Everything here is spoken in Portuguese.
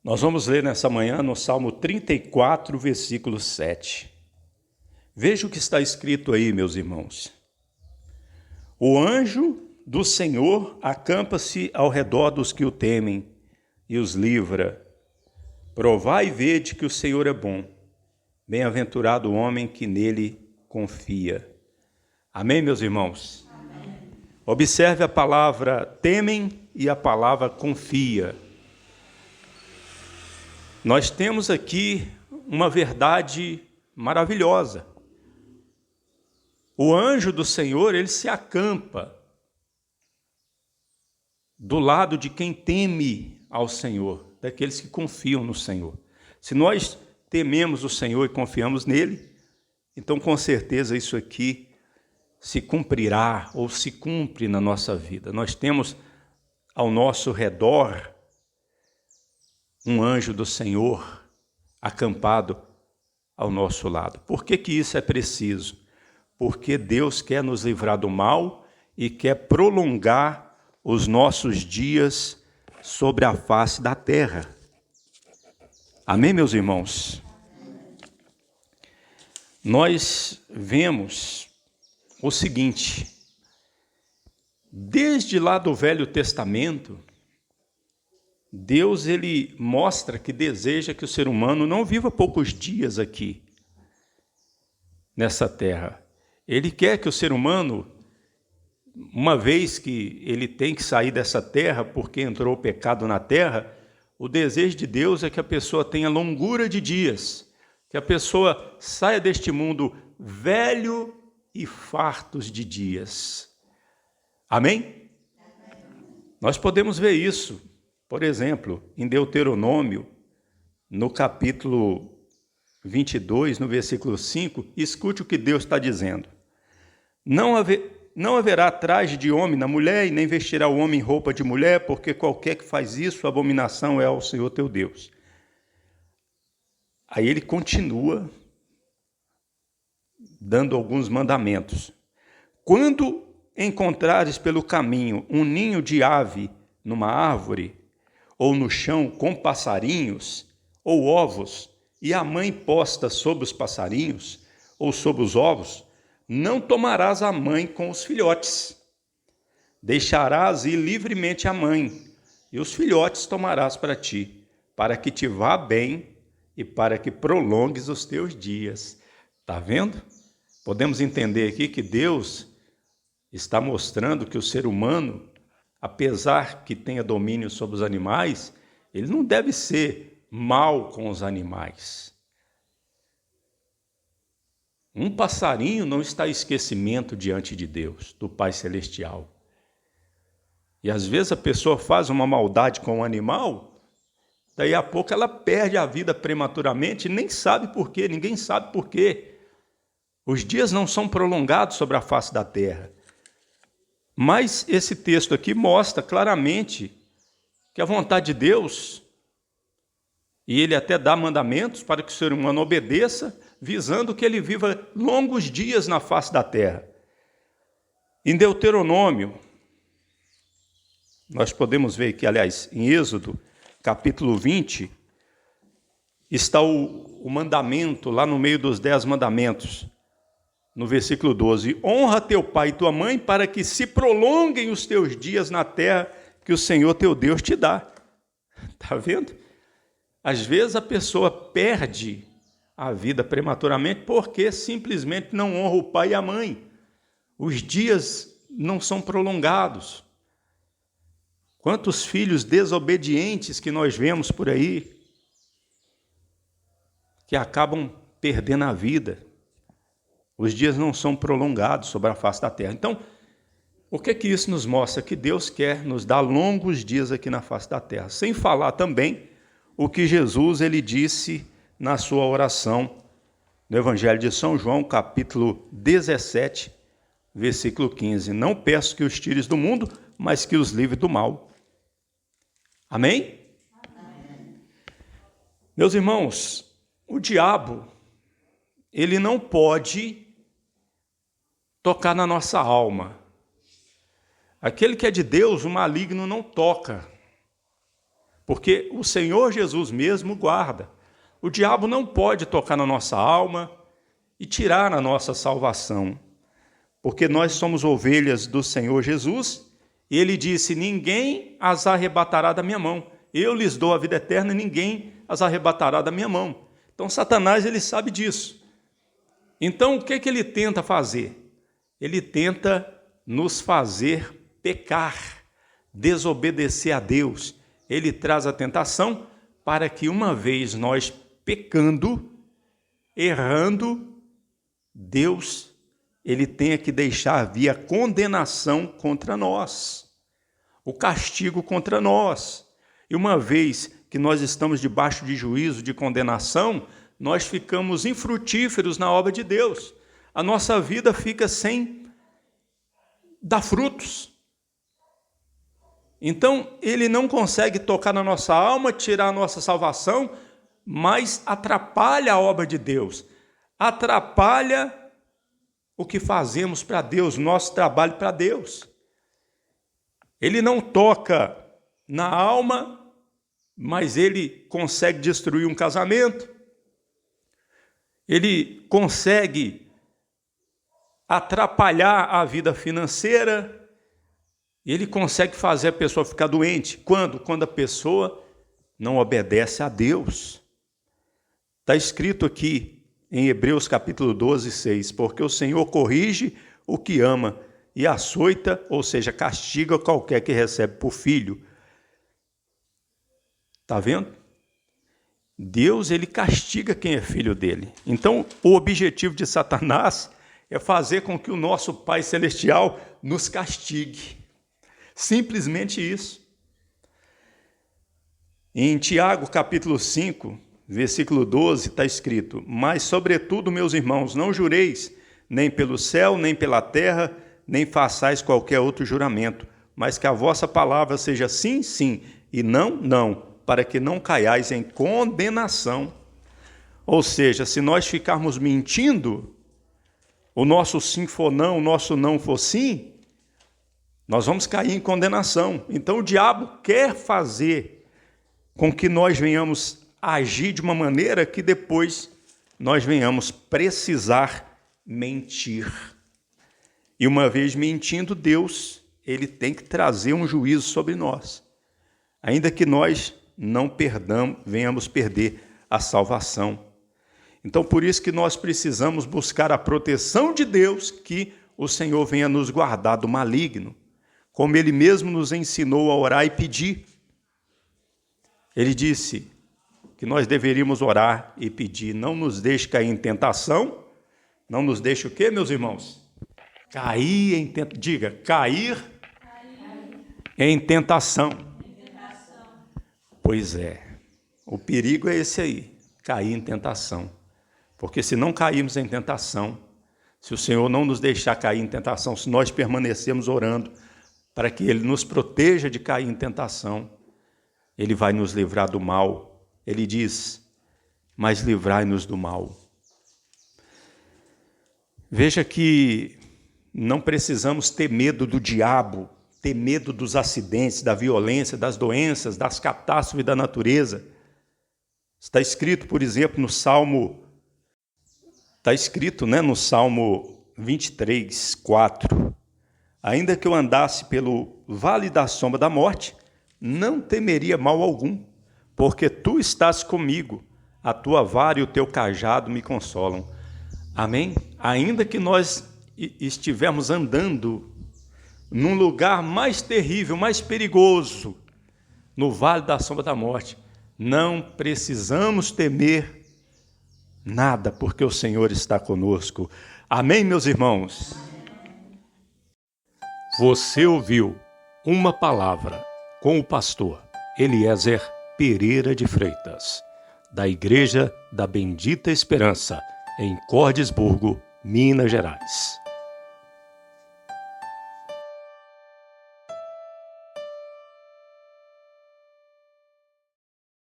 Nós vamos ler nessa manhã no Salmo 34, versículo 7. Veja o que está escrito aí, meus irmãos. O anjo do Senhor acampa-se ao redor dos que o temem e os livra. Provai e vede que o Senhor é bom. Bem-aventurado o homem que nele confia. Amém, meus irmãos? Amém. Observe a palavra temem e a palavra confia. Nós temos aqui uma verdade maravilhosa. O anjo do Senhor, ele se acampa do lado de quem teme ao Senhor, daqueles que confiam no Senhor. Se nós tememos o Senhor e confiamos nele, então com certeza isso aqui se cumprirá ou se cumpre na nossa vida. Nós temos ao nosso redor um anjo do Senhor acampado ao nosso lado. Por que isso é preciso? Porque Deus quer nos livrar do mal e quer prolongar os nossos dias sobre a face da terra. Amém, meus irmãos? Nós vemos o seguinte: desde lá do Velho Testamento, Deus ele mostra que deseja que o ser humano não viva poucos dias aqui, nessa terra. Ele quer que o ser humano, uma vez que ele tem que sair dessa terra porque entrou o pecado na terra, o desejo de Deus é que a pessoa tenha longura de dias, que a pessoa saia deste mundo velho e fartos de dias. Amém? Nós podemos ver isso, por exemplo, em Deuteronômio, no capítulo 22, no versículo 5, escute o que Deus está dizendo. Não haverá traje de homem na mulher, e nem vestirá o homem roupa de mulher, porque qualquer que faz isso, abominação é ao Senhor teu Deus. Aí ele continua dando alguns mandamentos. Quando encontrares pelo caminho um ninho de ave numa árvore, ou no chão com passarinhos, ou ovos, e a mãe posta sobre os passarinhos, ou sobre os ovos, não tomarás a mãe com os filhotes. Deixarás ir livremente a mãe, e os filhotes tomarás para ti, para que te vá bem e para que prolongues os teus dias. Está vendo? Podemos entender aqui que Deus está mostrando que o ser humano, apesar que tenha domínio sobre os animais, ele não deve ser mal com os animais. Um passarinho não está em esquecimento diante de Deus, do Pai Celestial. E às vezes a pessoa faz uma maldade com um animal, daí a pouco ela perde a vida prematuramente e nem sabe por quê, ninguém sabe por quê. Os dias não são prolongados sobre a face da terra. Mas esse texto aqui mostra claramente que a vontade de Deus, e ele até dá mandamentos para que o ser humano obedeça, visando que ele viva longos dias na face da terra. Em Deuteronômio, nós podemos ver que, aliás, em Êxodo, capítulo 20, está o mandamento lá no meio dos 10 mandamentos. No versículo 12, honra teu pai e tua mãe para que se prolonguem os teus dias na terra que o Senhor teu Deus te dá. Está vendo? Às vezes a pessoa perde a vida prematuramente porque simplesmente não honra o pai e a mãe. Os dias não são prolongados. Quantos filhos desobedientes que nós vemos por aí, que acabam perdendo a vida. Os dias não são prolongados sobre a face da terra. Então, o que isso nos mostra? Que Deus quer nos dar longos dias aqui na face da terra. Sem falar também o que Jesus ele disse na sua oração no Evangelho de São João, capítulo 17, versículo 15. Não peço que os tires do mundo, mas que os livre do mal. Amém? Amém. Meus irmãos, o diabo, ele não pode tocar na nossa alma. Aquele que é de Deus, o maligno não toca. porque o Senhor Jesus mesmo guarda. O diabo não pode tocar na nossa alma e tirar a nossa salvação, porque nós somos ovelhas do Senhor Jesus, e ele disse: ninguém as arrebatará da minha mão. Eu lhes dou a vida eterna e ninguém as arrebatará da minha mão. Então Satanás, ele sabe disso. Então o que ele tenta fazer? Ele tenta nos fazer pecar, desobedecer a Deus. Ele traz a tentação para que, uma vez nós pecando, errando, Deus, ele tenha que deixar vir a condenação contra nós, o castigo contra nós. E uma vez que nós estamos debaixo de juízo, de condenação, nós ficamos infrutíferos na obra de Deus. A nossa vida fica sem dar frutos. Então, ele não consegue tocar na nossa alma, tirar a nossa salvação, mas atrapalha a obra de Deus. Atrapalha o que fazemos para Deus, o nosso trabalho para Deus. Ele não toca na alma, mas ele consegue destruir um casamento. Ele consegue atrapalhar a vida financeira. Ele consegue fazer a pessoa ficar doente. Quando? Quando a pessoa não obedece a Deus. Está escrito aqui em Hebreus capítulo 12, 6, porque o Senhor corrige o que ama e açoita, ou seja, castiga qualquer que recebe por filho. Está vendo? Deus, ele castiga quem é filho dele. Então, o objetivo de Satanás é fazer com que o nosso Pai Celestial nos castigue. Simplesmente isso. Em Tiago, capítulo 5, versículo 12, está escrito: mas, sobretudo, meus irmãos, não jureis, nem pelo céu, nem pela terra, nem façais qualquer outro juramento, mas que a vossa palavra seja sim, sim, e não, não, para que não caiais em condenação. Ou seja, se nós ficarmos mentindo, o nosso sim for não, o nosso não for sim, nós vamos cair em condenação. Então o diabo quer fazer com que nós venhamos agir de uma maneira que depois nós venhamos precisar mentir. E uma vez mentindo, Deus, ele tem que trazer um juízo sobre nós, ainda que nós não venhamos perder a salvação. Então, por isso que nós precisamos buscar a proteção de Deus, que o Senhor venha nos guardar do maligno, como ele mesmo nos ensinou a orar e pedir. Ele disse que nós deveríamos orar e pedir: não nos deixe cair em tentação. Não nos deixe o quê, meus irmãos? Cair em tentação. Diga, cair em tentação. Pois é, o perigo é esse aí, cair em tentação. Porque se não cairmos em tentação, se o Senhor não nos deixar cair em tentação, se nós permanecermos orando para que Ele nos proteja de cair em tentação, Ele vai nos livrar do mal. Ele diz: mas livrai-nos do mal. Veja que não precisamos ter medo do diabo, ter medo dos acidentes, da violência, das doenças, das catástrofes da natureza. Está escrito, por exemplo, no Salmo 23, 4. Ainda que eu andasse pelo vale da sombra da morte, não temeria mal algum, porque tu estás comigo, a tua vara e o teu cajado me consolam. Amém? Ainda que nós estivermos andando num lugar mais terrível, mais perigoso, no vale da sombra da morte, não precisamos temer nada, porque o Senhor está conosco. Amém, meus irmãos? Você ouviu uma palavra com o pastor Eliezer Pereira de Freitas, da Igreja da Bendita Esperança, em Cordisburgo, Minas Gerais.